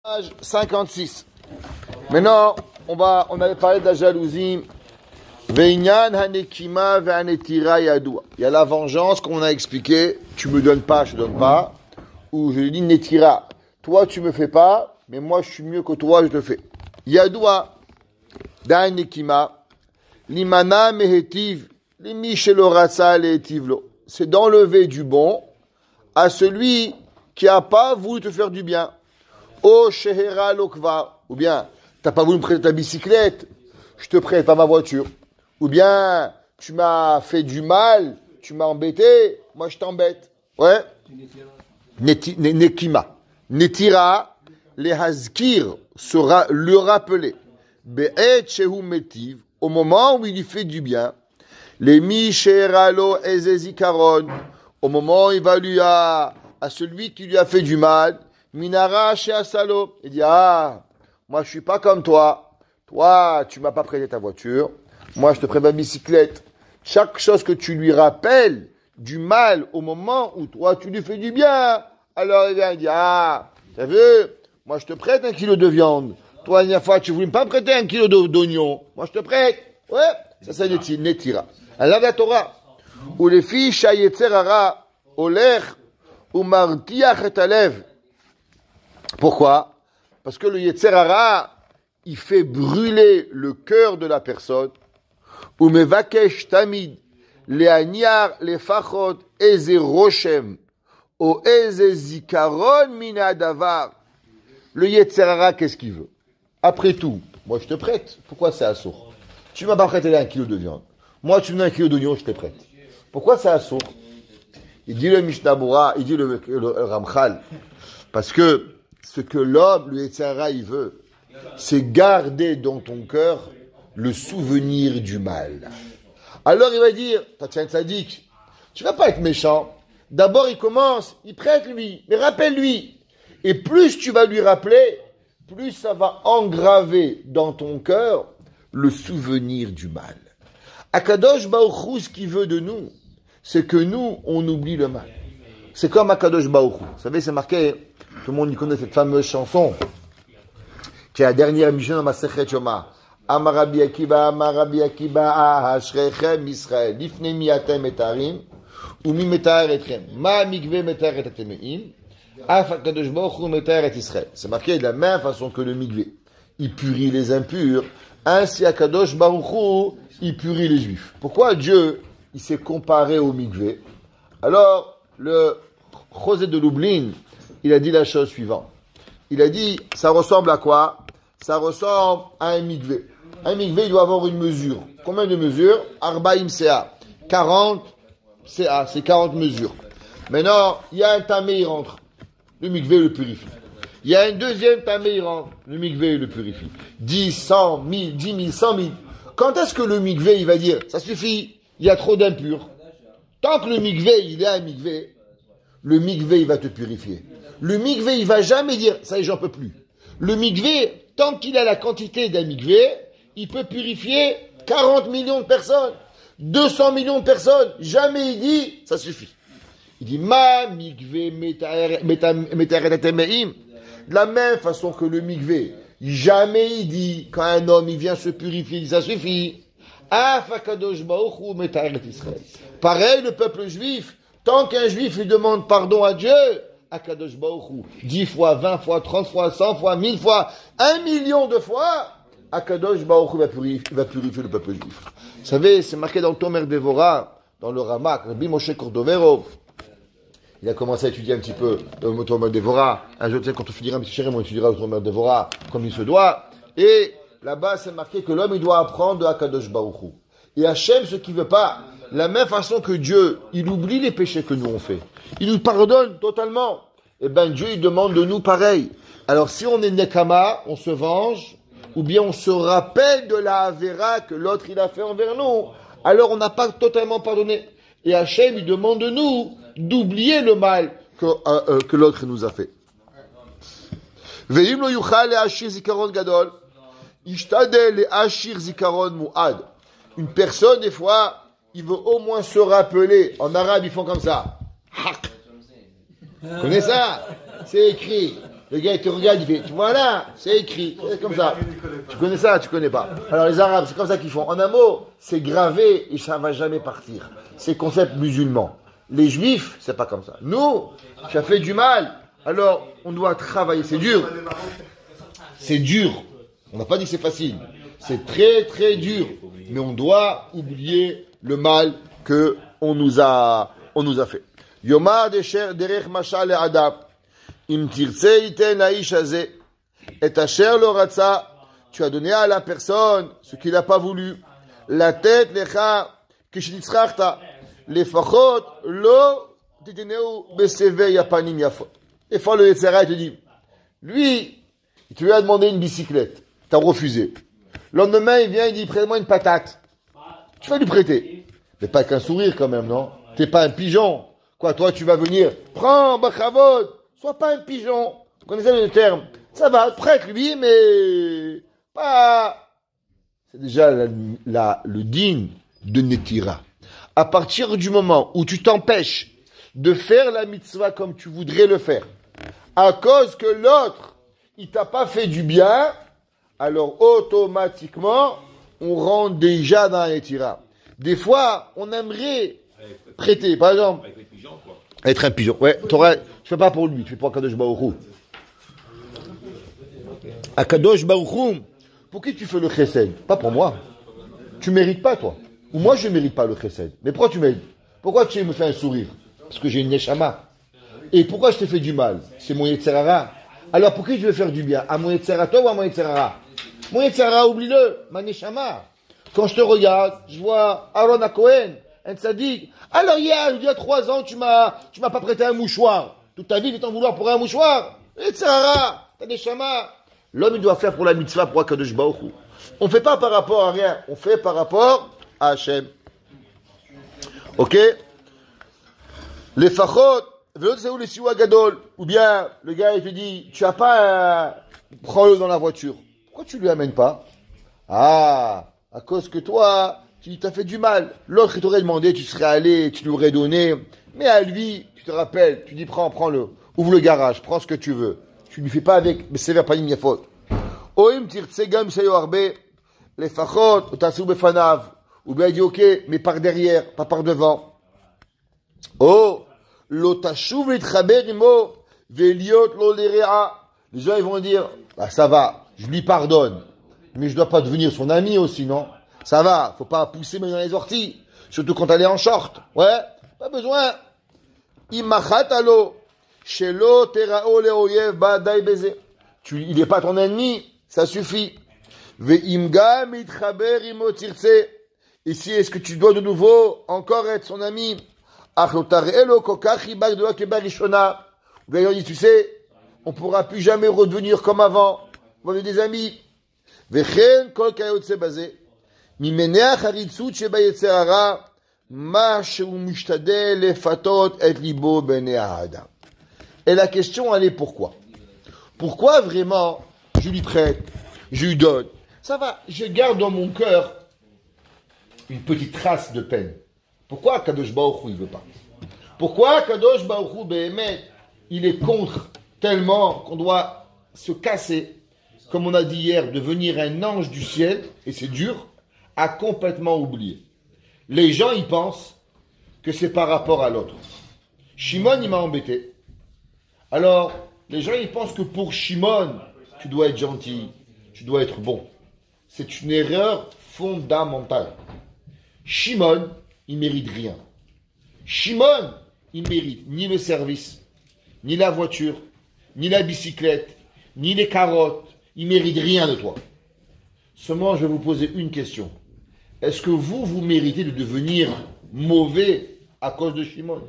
Page 56. Maintenant, on avait parlé de la jalousie. Ve'inyan hanekima ve'anetira yadoua. Il y a la vengeance qu'on a expliqué. Tu me donnes pas, je te donne pas. Ou je lui dis netira. Toi, tu me fais pas, mais moi, je suis mieux que toi, je te fais. Yadoua. Da'anekima. Limana mehetiv. Limi shelorasa lehetivlo. C'est d'enlever du bon à celui qui a pas voulu te faire du bien. O shehera lokva. Ou bien, t'as pas voulu me prêter ta bicyclette, je te prête pas ma voiture. Ou bien, tu m'as fait du mal, tu m'as embêté, moi je t'embête. Ouais. Nekima. Netira, les hazkir, sera le rappeler. Be'et shehu metiv, au moment où il lui fait du bien. Les mi sheheralo ezezikaron, au moment où il va lui à celui qui lui a fait du mal. Minara sheasalo. Il dit, moi je suis pas comme toi. Toi, tu m'as pas prêté ta voiture. Moi, je te prête ma bicyclette. Chaque chose que tu lui rappelles du mal au moment où toi, tu lui fais du bien, alors il vient dire, t'as vu, moi, je te prête 1 kilo de viande. Toi, la dernière fois, tu voulais pas me prêter 1 kilo d'oignon. Moi, je te prête. Ouais, ça, c'est netira. Alors, la Torah, où les filles, shayetzerara, oler, ou martiach et alev. Pourquoi? Parce que le yetzerara, il fait brûler le cœur de la personne. Ou mevakesh tamid, les anyar, les fachot, eze roshem, ou eze zikaron mina davar. Le yetzerara, qu'est-ce qu'il veut? Après tout, moi je te prête. Pourquoi c'est assourd? Tu m'as pas prêté 1 kilo de viande. Moi tu me donnes 1 kilo d'oignon, je te prête. Pourquoi c'est assourd? Il dit le Mishnah Bura, il dit le Ramchal, parce que ce que l'homme, le yetzerara, il veut, c'est garder dans ton cœur le souvenir du mal. Alors il va dire, t'as un sadique, tu vas pas être méchant. D'abord il commence, il prête lui, mais rappelle-lui. Et plus tu vas lui rappeler, plus ça va engraver dans ton cœur le souvenir du mal. Akadosh Baruch Hu, ce qu'il veut de nous, c'est que nous, on oublie le mal. C'est comme Akadosh Baruch Hu. Vous savez, c'est marqué, tout le monde y connaît cette fameuse chanson, qui est la dernière mission dans Masechet Yoma. Amarabi Akiba, Ashrechem Israël, Lifne miatem etarim, ou mi metar etrem. Ma migve metar et atemeim, af akadosh baruch hu metar et Israël. C'est marqué de la même façon que le migve. Il purit les impurs, ainsi Akadosh Baruch Hu, il purit les juifs. Pourquoi Dieu, il s'est comparé au migve? Alors, le José de Lublin, il a dit la chose suivante. Il a dit, ça ressemble à quoi? Ça ressemble à un migvé. Un migvé, il doit avoir une mesure. Combien de mesures? Arbaim CA. 40 CA, c'est 40 mesures. Maintenant, il y a un tamé, il rentre. Le migvé le purifie. Il y a un deuxième tamé, il rentre. Le migvé le purifie. 10, 100, 1000, 10 000, 100 000. Quand est-ce que le migvé, il va dire, ça suffit, il y a trop d'impurs. Tant que le migvé, il est un migvé, le migvé, il va te purifier. Le migvé, il va jamais dire, ça y est, j'en peux plus. Le migvé, tant qu'il a la quantité d'un migvé, il peut purifier 40 millions de personnes, 200 millions de personnes. Jamais il dit, ça suffit. Il dit, ma migvé metaret atemeim. De la même façon que le migvé, jamais il dit, quand un homme, il vient se purifier, il dit, ça suffit. Afakadosh baruch hu metaret Israël. Pareil, le peuple juif, tant qu'un juif lui demande pardon à Dieu, Akadosh Baruch Hu, 10 fois, 20 fois, 30 fois, 100 fois, 1000 fois, 1 million de fois, Akadosh Baruch Hu va purifier le peuple juif. Vous savez, c'est marqué dans le Tomer Devora, dans le Ramak, Rabbi Moshe Cordovero. Il a commencé à étudier un petit peu le Tomer Devora. Un jour, quand on finira un petit chérim, on étudiera le Tomer Devora comme il se doit. Et là-bas, c'est marqué que l'homme, il doit apprendre de Akadosh Baruch Hu. Et Hachem, ce qu'il veut pas, la même façon que Dieu, il oublie les péchés que nous on fait. Il nous pardonne totalement. Eh ben, Dieu, il demande de nous pareil. Alors, si on est Nekama, on se venge, ou bien on se rappelle de la Avera que l'autre, il a fait envers nous, alors on n'a pas totalement pardonné. Et Hachem, il demande de nous d'oublier le mal que l'autre nous a fait. Ve'im lo yuchal le'ashir zikaron gadol, ishtadel le'ashir zikaron mu'ad. Une personne, des fois, il veut au moins se rappeler. En arabe, ils font comme ça. Haq. Vous connaissez ça? C'est écrit. Le gars, il te regarde, il fait, voilà, c'est écrit, c'est comme ça. Tu connais ça, tu connais pas. Alors les Arabes, c'est comme ça qu'ils font. En un mot, c'est gravé et ça va jamais partir. C'est concept musulman. Les Juifs, c'est pas comme ça. Nous, tu as fait du mal, alors on doit travailler. C'est dur. C'est dur. On n'a pas dit que c'est facile. C'est très très dur. Mais on doit oublier le mal que on nous a fait. Yoma derech mashal adam. Im tirtse iten laish hazeh et asher lo ratza. Tu as donné à la personne ce qu'il n'a pas voulu. La tête lecha kishnitzrachta lefachot lo titeneu beseve yapanim yafot. Des fois le Yetzirah te dit, lui, tu lui as demandé une bicyclette, tu as refusé. Le lendemain, il vient, il dit, prête-moi une patate. Tu vas lui prêter. Mais pas qu'un sourire quand même, non? T'es pas un pigeon. Quoi, toi, tu vas venir, prends, bachavod, sois pas un pigeon. Vous connaissez le terme? Ça va, prête-lui, mais pas... C'est déjà le digne de Netira. À partir du moment où tu t'empêches de faire la mitzvah comme tu voudrais le faire, à cause que l'autre, il t'a pas fait du bien, alors automatiquement, on rentre déjà dans la Netira. Des fois, on aimerait prêter, par exemple, avec les pigeons, quoi. Être un pigeon. Ouais, tu fais pas pour lui, tu fais pour Akadosh Baruch Hu. Akadosh Baruch Hu, pour qui tu fais le chesed? Pas pour moi. Tu mérites pas, toi. Ou moi, je mérite pas le chesed. Mais pourquoi tu mérites? Pourquoi tu me fais un sourire? Parce que j'ai une neshama. Et pourquoi je t'ai fait du mal? C'est mon Yetzirah. Alors pour qui tu veux faire du bien? À mon Yetzirah toi ou à mon Yetzirah? Mon Yetzirah, oublie-le, ma neshama. Quand je te regarde, je vois Aaron à Cohen, un tzaddik. Alors il y a 3 ans, tu m'as pas prêté un mouchoir. Toute ta vie, tu t'en vouloir pour un mouchoir. Yetzirah, ta neshama. L'homme, il doit faire pour la mitzvah, pour Akadosh Baruch Hu. On ne fait pas par rapport à rien, on fait par rapport à Hachem. Ok? Les fachot, ou bien le gars il te dit, tu as pas prends-le dans la voiture. Pourquoi tu lui amènes pas? Ah, à cause que toi, tu t'as fait du mal. L'autre il t'aurait demandé, tu serais allé, tu lui aurais donné. Mais à lui, tu te rappelles, tu dis prends-le. Ouvre le garage, prends ce que tu veux. Tu ne lui fais pas avec, mais c'est vers panim yafot. Oim tirtsegam sayo arbe, les fachot, otasu befanav. Ou bien il dit ok, mais par derrière, pas par devant. Oh, l'otashuv litchaber imo, veliot lo lerea. Les gens ils vont dire, bah ça va, je lui pardonne, mais je dois pas devenir son ami aussi, non? Ça va, faut pas pousser même dans les orties, surtout quand elle est en short. Ouais, pas besoin. Imachatalo, shelo terao leoyev ba'dai beze. Il est pas ton ennemi, ça suffit. Ve'imga mitchaber imo tirtse. Ici, est-ce que tu dois de nouveau encore être son ami? Ou bien il dit, tu sais, on pourra plus jamais redevenir comme avant. On va être des amis. Et la question, elle est pourquoi? Pourquoi vraiment je lui prête, je lui donne? Ça va, je garde dans mon cœur une petite trace de peine. Pourquoi Kadosh Baruch Hu, il veut pas? Pourquoi Kadosh Baruch Hu, Behemet, il est contre tellement qu'on doit se casser, comme on a dit hier, devenir un ange du ciel, et c'est dur, à complètement oublier. Les gens, ils pensent que c'est par rapport à l'autre. Shimon, il m'a embêté. Alors, les gens, ils pensent que pour Shimon, tu dois être gentil, tu dois être bon. C'est une erreur fondamentale. Shimon, il mérite rien. Shimon, il mérite ni le service, ni la voiture, ni la bicyclette, ni les carottes. Il mérite rien de toi. Seulement, je vais vous poser une question. Est-ce que vous méritez de devenir mauvais à cause de Shimon?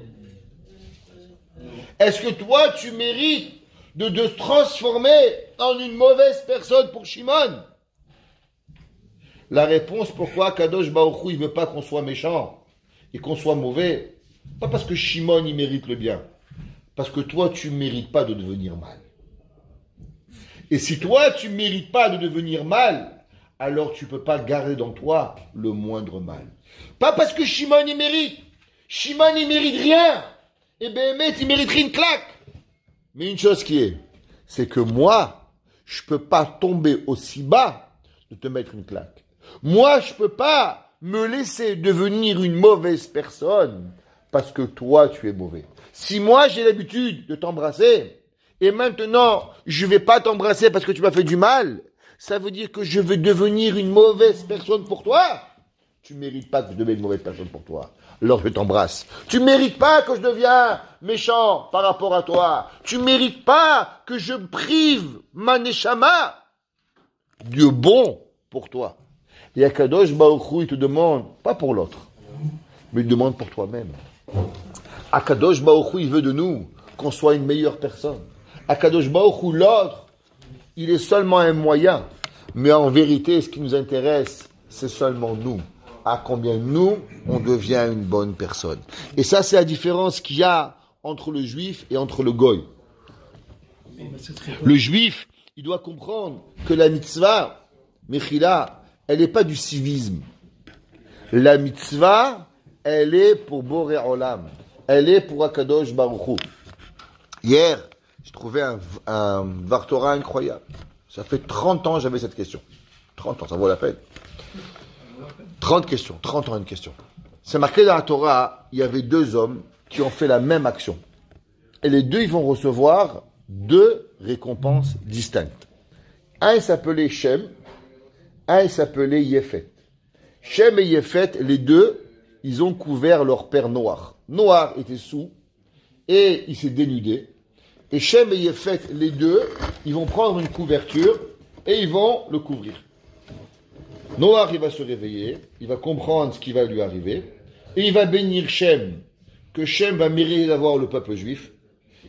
Est-ce que toi, tu mérites de te transformer en une mauvaise personne pour Shimon? La réponse, pourquoi Kadosh Baruch Hu, il veut pas qu'on soit méchant et qu'on soit mauvais, pas parce que Shimon, il mérite le bien, parce que toi, tu mérites pas de devenir mal. Et si toi, tu mérites pas de devenir mal, alors tu peux pas garder dans toi le moindre mal. Pas parce que Shimon, il mérite. Shimon, il mérite rien. Et Béhémet, il mérite une claque. Mais une chose qui est, c'est que moi, je peux pas tomber aussi bas de te mettre une claque. Moi, je peux pas me laisser devenir une mauvaise personne parce que toi, tu es mauvais. Si moi, j'ai l'habitude de t'embrasser, et maintenant, je vais pas t'embrasser parce que tu m'as fait du mal, ça veut dire que je vais devenir une mauvaise personne pour toi. Tu mérites pas que je devienne une mauvaise personne pour toi. Alors je t'embrasse. Tu mérites pas que je devienne méchant par rapport à toi. Tu mérites pas que je prive ma neshama du bon pour toi. Et Akadosh Baruch Hu, il te demande, pas pour l'autre, mais il te demande pour toi-même. Akadosh Baruch Hu, il veut de nous qu'on soit une meilleure personne. Akadosh Baruch Hu, l'autre, il est seulement un moyen. Mais en vérité, ce qui nous intéresse, c'est seulement nous. À combien nous, on devient une bonne personne. Et ça, c'est la différence qu'il y a entre le juif et entre le goy. Le juif, il doit comprendre que la mitzvah, Mechila, elle n'est pas du civisme. La mitzvah, elle est pour Boré Olam. Elle est pour Akadosh Baruch Hu. Hier, j'ai trouvé un Vartora incroyable. Ça fait 30 ans que j'avais cette question. 30 ans, ça vaut la peine. 30 questions, 30 ans une question. C'est marqué dans la Torah, il y avait 2 hommes qui ont fait la même action. Et les 2, ils vont recevoir 2 récompenses distinctes. Un, il s'appelait Shem. Un, il s'appelait Yefet. Shem et Yefet, les 2, ils ont couvert leur père Noir. Noir était sous et il s'est dénudé. Et Shem et Yefet, les 2, ils vont prendre une couverture et ils vont le couvrir. Noach, il va se réveiller, il va comprendre ce qui va lui arriver, et il va bénir Shem, que Shem va mériter d'avoir le peuple juif,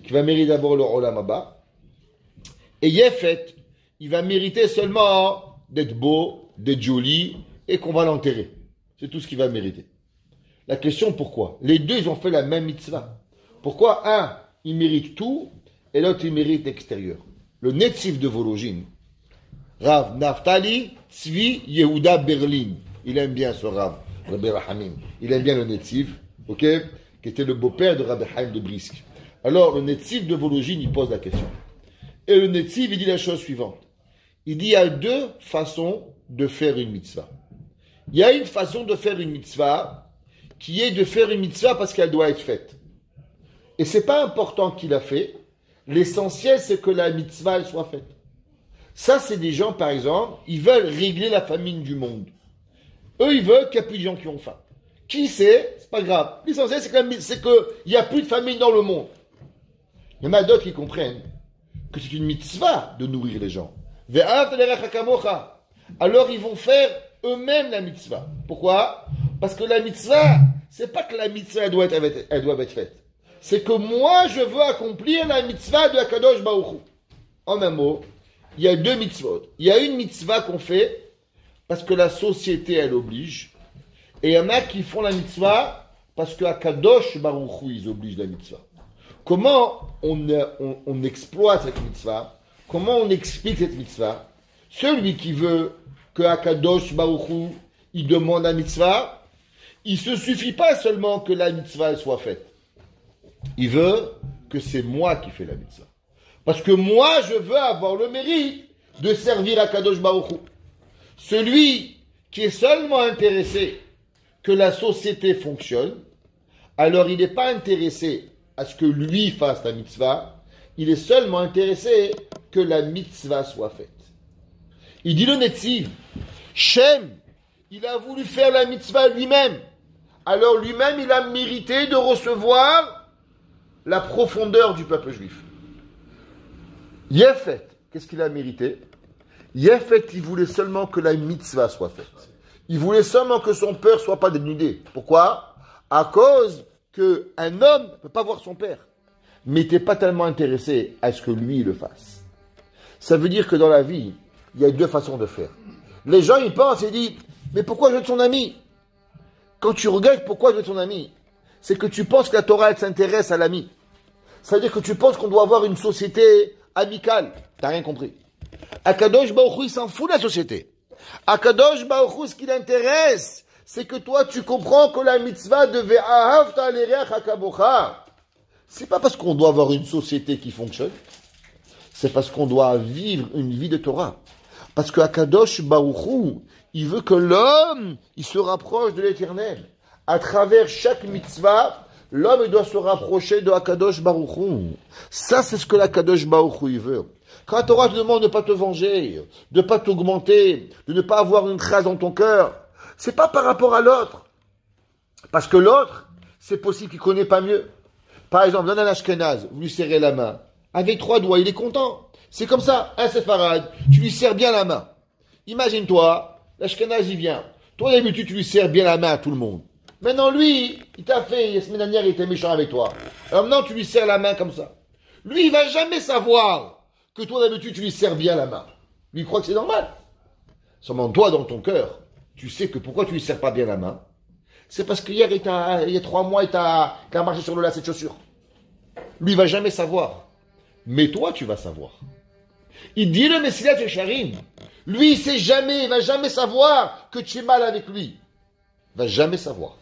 qui va mériter d'avoir le Olam Haba. Et Yefet, il va mériter seulement d'être beau, d'être joli, et qu'on va l'enterrer. C'est tout ce qu'il va mériter. La question, pourquoi? Les 2, ils ont fait la même mitzvah. Pourquoi un, il mérite tout, et l'autre, il mérite l'extérieur? Le Netziv de Vologine, Rav Naftali Tzvi Yehuda Berlin. Il aime bien ce Rav, Rabbi Rahamim. Il aime bien le Netziv, ok, qui était le beau-père de Rabbi Haim de Brisk. Alors, le Netziv de Vologine, il pose la question. Et le Netziv, il dit la chose suivante. Il dit, il y a 2 façons de faire une mitzvah. Il y a une façon de faire une mitzvah, qui est de faire une mitzvah parce qu'elle doit être faite. Et c'est pas important qui l'a fait. L'essentiel, c'est que la mitzvah, elle soit faite. Ça, c'est des gens, par exemple, ils veulent régler la famine du monde. Eux, ils veulent qu'il n'y ait plus de gens qui ont faim. Qui sait? C'est pas grave. L'essentiel, c'est qu'il n'y a plus de famine dans le monde. Il y en a d'autres qui comprennent que c'est une mitzvah de nourrir les gens. Alors, ils vont faire eux-mêmes la mitzvah. Pourquoi? Parce que la mitzvah, c'est pas que la mitzvah elle doit être faite. C'est que moi, je veux accomplir la mitzvah de Akadosh Baruch Hu. En un mot, il y a 2 mitzvot. Il y a une mitzvah qu'on fait parce que la société, elle oblige. Et il y en a qui font la mitzvah parce que Akadosh Baruch Hu, ils obligent la mitzvah. Comment on exploite cette mitzvah? Comment on explique cette mitzvah? Celui qui veut que Akadosh Baruch Hu, il demande la mitzvah, il ne se suffit pas seulement que la mitzvah soit faite. Il veut que c'est moi qui fais la mitzvah. Parce que moi, je veux avoir le mérite de servir Akadosh Baruch Hu. Celui qui est seulement intéressé que la société fonctionne, alors il n'est pas intéressé à ce que lui fasse la mitzvah, il est seulement intéressé que la mitzvah soit faite. Il dit le Netziv, Shem, il a voulu faire la mitzvah lui-même. Alors lui-même, il a mérité de recevoir la profondeur du peuple juif. Yefet, qu'est-ce qu'il a mérité? Yefet, il voulait seulement que la mitzvah soit faite. Il voulait seulement que son père ne soit pas dénudé. Pourquoi? À cause qu'un homme ne peut pas voir son père. Mais il n'était pas tellement intéressé à ce que lui le fasse. Ça veut dire que dans la vie, il y a 2 façons de faire. Les gens, ils pensent et disent, mais pourquoi je veux être son ami? Quand tu regardes pourquoi je veux être son ami, c'est que tu penses que la Torah, elle s'intéresse à l'ami. Ça veut dire que tu penses qu'on doit avoir une société amicale. T'as rien compris. Akadosh Baruch Hu, il s'en fout de la société. Akadosh Baruch Hu, ce qui l'intéresse, c'est que toi, tu comprends que la mitzvah de Ve'ahavta l'ereach hakamocha, c'est pas parce qu'on doit avoir une société qui fonctionne. C'est parce qu'on doit vivre une vie de Torah. Parce que Akadosh Baruch Hu, il veut que l'homme, il se rapproche de l'Éternel. À travers chaque mitzvah, l'homme doit se rapprocher de Akadosh Baruch Hu. Ça, c'est ce que l'Akadosh Baruch Hu, il veut. Quand la Torah te demande de ne pas te venger, de ne pas t'augmenter, de ne pas avoir une trace dans ton cœur, c'est pas par rapport à l'autre. Parce que l'autre, c'est possible qu'il ne connaît pas mieux. Par exemple, dans un Ashkenaz, vous lui serrez la main. Avec 3 doigts, il est content. C'est comme ça, un séfarade, tu lui serres bien la main. Imagine-toi, l'Ashkenaz, il vient. Toi, d'habitude, tu lui serres bien la main à tout le monde. Maintenant, lui, il t'a fait, la semaine dernière, il était méchant avec toi. Alors maintenant, tu lui serres la main comme ça. Lui, il va jamais savoir que toi, d'habitude, tu lui serres bien la main. Lui, il croit que c'est normal. Seulement, toi, dans ton cœur, tu sais que pourquoi tu lui serres pas bien la main, c'est parce qu'hier, il y a 3 mois, il t'a marché sur le lacet de chaussure. Lui, il va jamais savoir. Mais toi, tu vas savoir. Il dit le Messilat Yesharim. Lui, il va jamais savoir que tu es mal avec lui. Il va jamais savoir.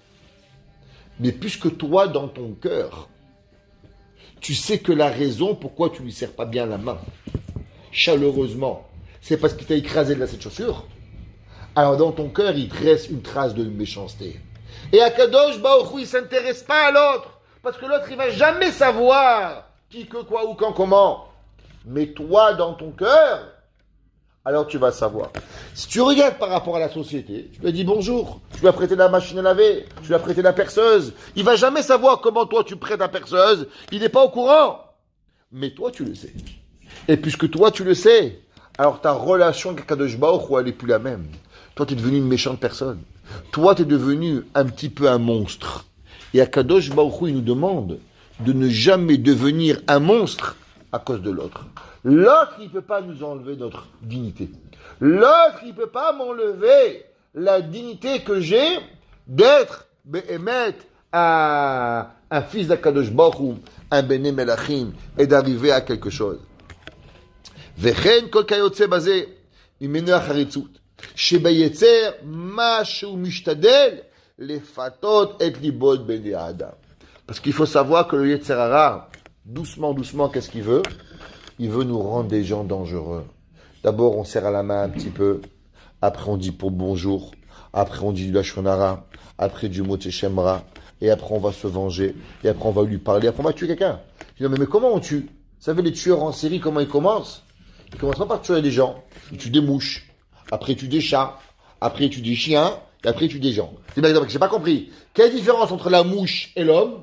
Mais puisque toi, dans ton cœur, tu sais que la raison pourquoi tu lui serres pas bien la main, chaleureusement, c'est parce qu'il t'a écrasé de cette chaussure. Alors dans ton cœur, il te reste une trace de méchanceté. Et Akadosh Baruch Hu, il s'intéresse pas à l'autre. Parce que l'autre, il va jamais savoir qui, que, quoi, où, quand, comment. Mais toi, dans ton cœur, alors tu vas savoir. Si tu regardes par rapport à la société, tu lui as dit bonjour, tu lui as prêté la machine à laver, tu lui as prêté la perceuse. Il va jamais savoir comment toi tu prêtes la perceuse. Il n'est pas au courant. Mais toi, tu le sais. Et puisque toi, tu le sais, alors ta relation avec Akadosh Baruch Hu, elle n'est plus la même. Toi, tu es devenu une méchante personne. Toi, tu es devenu un petit peu un monstre. Et Akadosh Baruch Hu, il nous demande de ne jamais devenir un monstre à cause de l'autre. L'autre, il ne peut pas nous enlever notre dignité. L'autre, il ne peut pas m'enlever la dignité que j'ai d'être Be'emet, un fils d'Akadosh Baruch Hu, un Bene Melachim, et d'arriver à quelque chose. Vechen kol kayotze bazeh, mimenu acharitzut, shebayetzer mashu mishtadel, lefatot et libod bene adam. Parce qu'il faut savoir que le Yetzer Hara, doucement, qu'est-ce qu'il veut? Il veut nous rendre des gens dangereux. D'abord, on serre à la main un petit peu. Après, on dit pour bonjour. Après, on dit du Lashon Hara. Après, du mot Shemra. Et après, on va se venger. Et après, on va lui parler. Après, on va tuer quelqu'un. Je dis, mais comment on tue? Vous savez, les tueurs en série, comment ils commencent? Ils commencent pas par tuer des gens. Ils tuent des mouches. Après, ils tuent des chats. Après, ils tuent des chiens. Et après, ils tuent des gens. C'est bien, j'ai pas compris. Quelle différence entre la mouche et l'homme?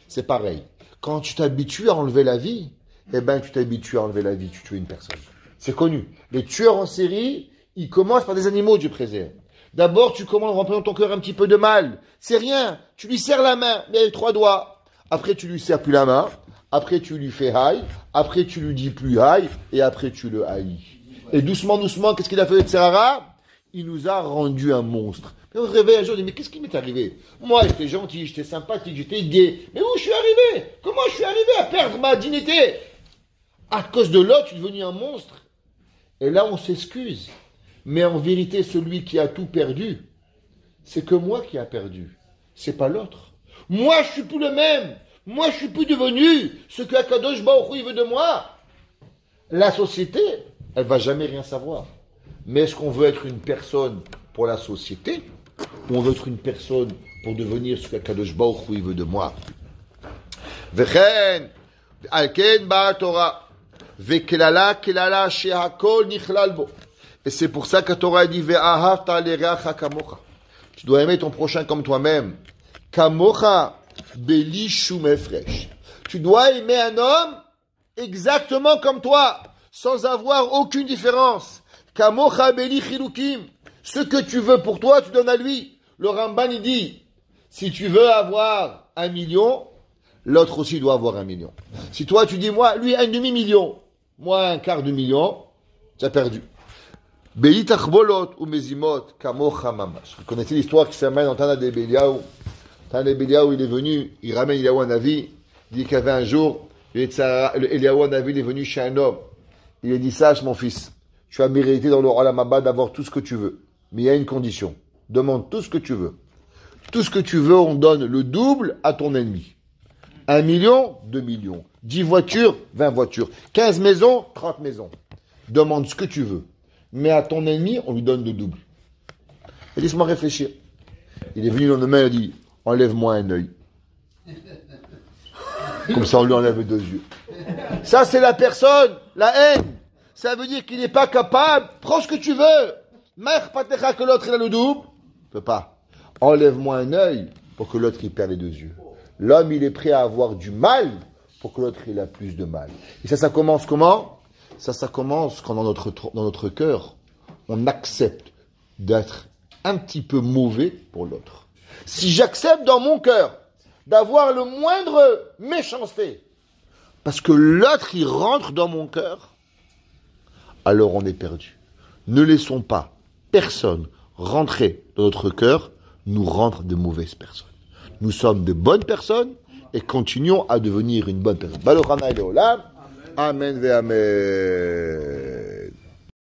C'est pareil. Quand tu t'habitues à enlever la vie, eh ben, tu t'habitues à enlever la vie, tu tues une personne. C'est connu. Les tueurs en série, ils commencent par des animaux, Dieu préserve. D'abord, tu commences en remplir ton cœur un petit peu de mal. C'est rien. Tu lui serres la main, mais avec 3 doigts. Après, tu lui serres plus la main. Après, tu lui fais haï. Après, tu lui dis plus haï. Et après, tu le haïs. Et doucement, qu'est-ce qu'il a fait de Yetzer Hara? Il nous a rendu un monstre. Mais on se réveille un jour, on dit, mais qu'est-ce qui m'est arrivé? Moi, j'étais gentil, j'étais sympathique, j'étais gai. Mais où je suis arrivé? Comment je suis arrivé à perdre ma dignité? À cause de l'autre, je suis devenu un monstre. Et là, on s'excuse. Mais en vérité, celui qui a tout perdu, c'est que moi qui a perdu. C'est pas l'autre. Moi, je suis plus le même. Moi, je suis plus devenu ce que Akadosh Baruch Hu veut de moi. La société, elle va jamais rien savoir. Mais est-ce qu'on veut être une personne pour la société, ou on veut être une personne pour devenir ce qu'Akadosh Baruch Hu veut de moi? Vechen, alken ba Torah. Et c'est pour ça que la Torah dit tu dois aimer ton prochain comme toi-même. Kamocha beli shum efresh. Tu dois aimer un homme exactement comme toi, sans avoir aucune différence. Kamocha beli chilukim. Ce que tu veux pour toi, tu donnes à lui. Le Ramban il dit, si tu veux avoir 1 million, l'autre aussi doit avoir 1 million. Si toi tu dis moi, lui 1 demi-million, moi 1/4 de million, tu as perdu. Vous connaissez l'histoire qui se ramène dans Tana de Beliaou. Tana de Beliaou, il est venu, il ramène Eliaou Hanavi, il dit qu'il y avait un jour, Eliaou Hanavi, il est venu chez un homme. Il a dit, sache mon fils, tu as mérité dans le Olam Haba d'avoir tout ce que tu veux. Mais il y a une condition. Demande tout ce que tu veux. Tout ce que tu veux, on donne le double à ton ennemi. 1 million, 2 millions. 10 voitures, 20 voitures. 15 maisons, 30 maisons. Demande ce que tu veux. Mais à ton ennemi, on lui donne le double. Et laisse-moi réfléchir. Il est venu le lendemain, il a dit, enlève-moi un œil. Comme ça, on lui enlève 2 yeux. Ça, c'est la personne, la haine. Ça veut dire qu'il n'est pas capable. Prends ce que tu veux. Mère, pas que l'autre, il a le double. Il peut pas. Enlève-moi un œil pour que l'autre, il perd les 2 yeux. L'homme, il est prêt à avoir du mal pour que l'autre, il a plus de mal. Et ça commence comment? Ça commence quand dans notre cœur, on accepte d'être un petit peu mauvais pour l'autre. Si j'accepte dans mon cœur d'avoir le moindre méchanceté, parce que l'autre, il rentre dans mon cœur, alors on est perdu. Ne laissons pas personne rentrer dans notre cœur, nous rendre de mauvaises personnes. Nous sommes de bonnes personnes et continuons à devenir une bonne personne. Baruch Hanai Leolam. Amen ve Amen.